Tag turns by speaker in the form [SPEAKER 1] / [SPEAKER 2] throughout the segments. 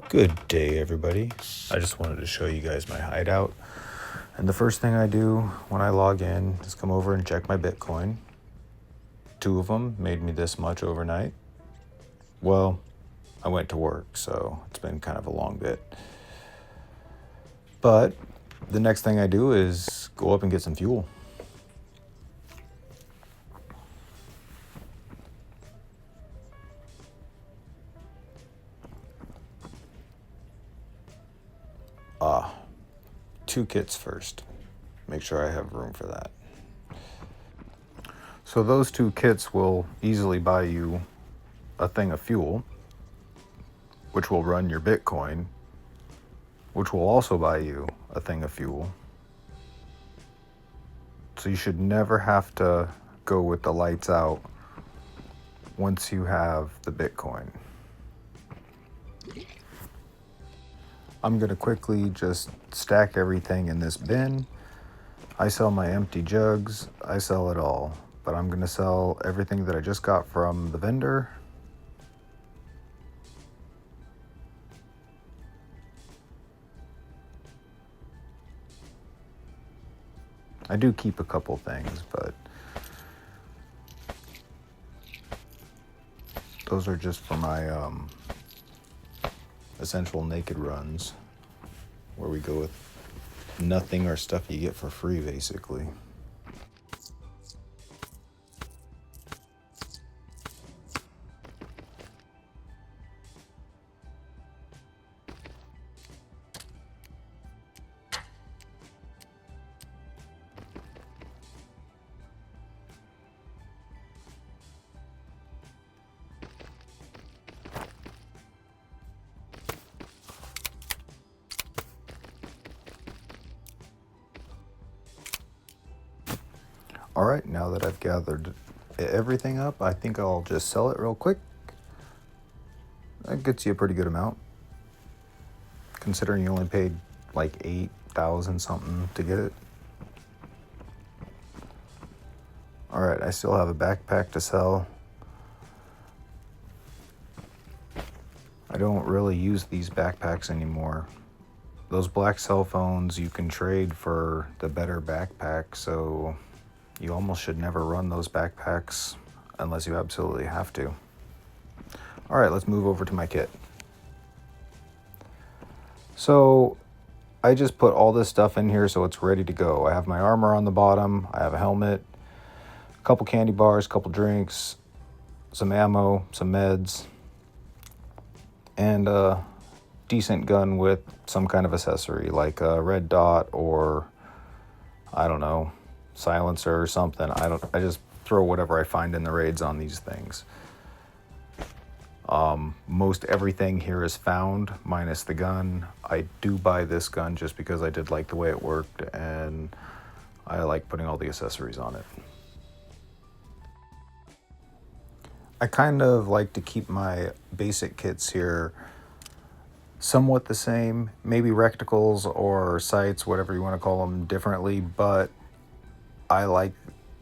[SPEAKER 1] Good day, everybody. I just wanted to show you guys my hideout. And the first thing I do when I log in is come over and check my Bitcoin. 2 of them made me this much overnight. Well, I went to work, so it's been kind of a long bit. But the next thing I do is go up and get some fuel. Two kits first. Make sure I have room for that. So those 2 kits will easily buy you a thing of fuel, which will run your Bitcoin, which will also buy you a thing of fuel. So you should never have to go with the lights out once you have the Bitcoin. I'm going to quickly just stack everything in this bin. I sell my empty jugs. I sell it all. But I'm going to sell everything that I just got from the vendor. I do keep a couple things, but those are just for my essential naked runs, where we go with nothing or stuff you get for free, basically. All right, now that I've gathered everything up, I think I'll just sell it real quick. That gets you a pretty good amount, considering you only paid like 8,000 something to get it. All right, I still have a backpack to sell. I don't really use these backpacks anymore. Those black cell phones you can trade for the better backpack, so you almost should never run those backpacks unless you absolutely have to. All right, let's move over to my kit. So I just put all this stuff in here so it's ready to go. I have my armor on the bottom. I have a helmet, a couple candy bars, a couple drinks, some ammo, some meds, and a decent gun with some kind of accessory like a red dot or, I don't know, silencer or something. I just throw whatever I find in the raids on these things. Most everything here is found minus the gun. I do buy this gun just because I did like the way it worked and I like putting all the accessories on it. I kind of like to keep my basic kits here somewhat the same, maybe reticles or sights, whatever you want to call them, differently, but I like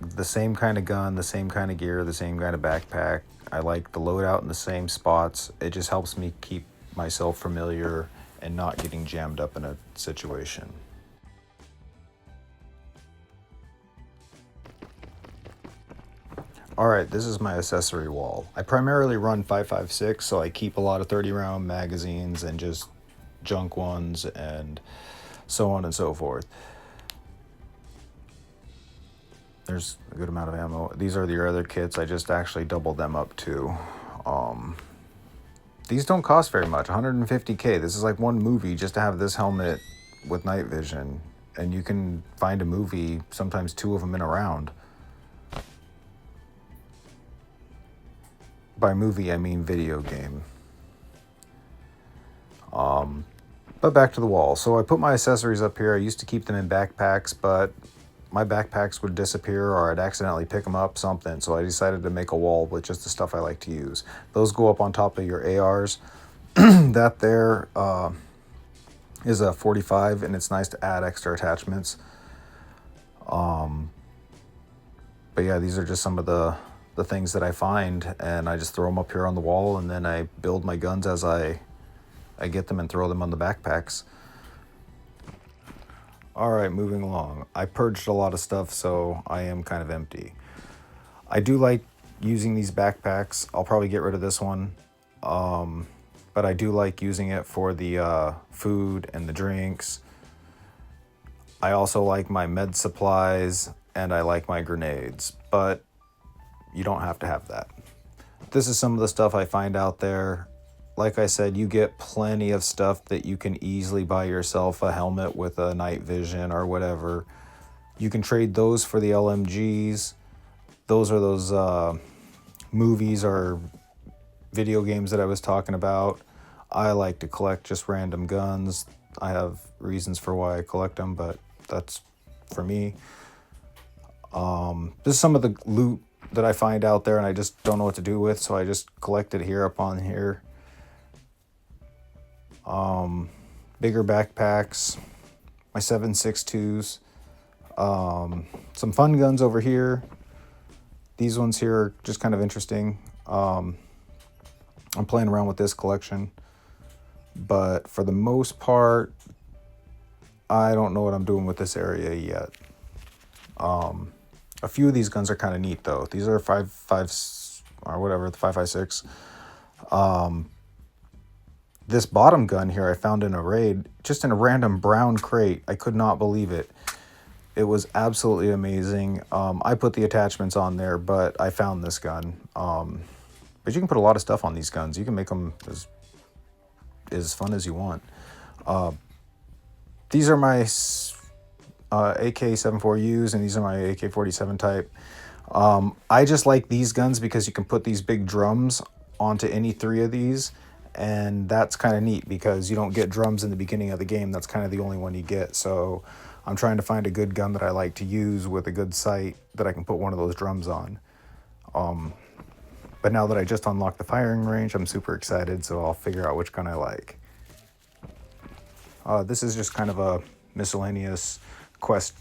[SPEAKER 1] the same kind of gun, the same kind of gear, the same kind of backpack. I like the loadout in the same spots. It just helps me keep myself familiar and not getting jammed up in a situation. All right, this is my accessory wall. I primarily run 5.56, so I keep a lot of 30-round magazines and just junk ones and so on and so forth. There's a good amount of ammo. These are the other kits. I just actually doubled them up too. These don't cost very much, 150K. This is like one movie just to have this helmet with night vision. And you can find a movie, sometimes 2 of them in a round. By movie, I mean video game. But back to the wall. So I put my accessories up here. I used to keep them in backpacks, but my backpacks would disappear or I'd accidentally pick them up, something. So I decided to make a wall with just the stuff I like to use. Those go up on top of your ARs. That there is a 45, and it's nice to add extra attachments. But yeah, these are just some of the things that I find, and I just throw them up here on the wall, and then I build my guns as I I get them and throw them on the backpacks. All right, moving along. I purged a lot of stuff, so I am kind of empty. I do like using these backpacks. I'll probably get rid of this one. But I do like using it for the food and the drinks. I also like my med supplies and I like my grenades, but you don't have to have that. This is some of the stuff I find out there. Like I said, you get plenty of stuff that you can easily buy yourself, a helmet with a night vision or whatever. You can trade those for the LMGs. Those are those movies or video games that I was talking about. I like to collect just random guns. I have reasons for why I collect them, but that's for me. This is some of the loot that I find out there and I just don't know what to do with, so I just collect it here up on here. Bigger backpacks, my 7.62s, some fun guns over here. These ones here are just kind of interesting. I'm playing around with this collection, but for the most part, I don't know what I'm doing with this area yet. A few of these guns are kind of neat though. These are 5.5 or whatever, the 5.56. This bottom gun here I found in a raid, just in a random brown crate. I could not believe it. It was absolutely amazing. I put the attachments on there, but I found this gun. But you can put a lot of stuff on these guns. You can make them as fun as you want. These are my AK-74Us, and these are my AK-47 type. I just like these guns because you can put these big drums onto any three of these, and that's kind of neat because you don't get drums in the beginning of the game. That's kind of the only one you get. So I'm trying to find a good gun that I like to use with a good sight that I can put one of those drums on. But now that I just unlocked the firing range, I'm super excited, so I'll figure out which gun I like. This is just kind of a miscellaneous quest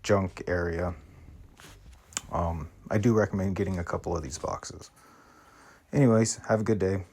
[SPEAKER 1] junk area. I do recommend getting a couple of these boxes. Anyways, have a good day.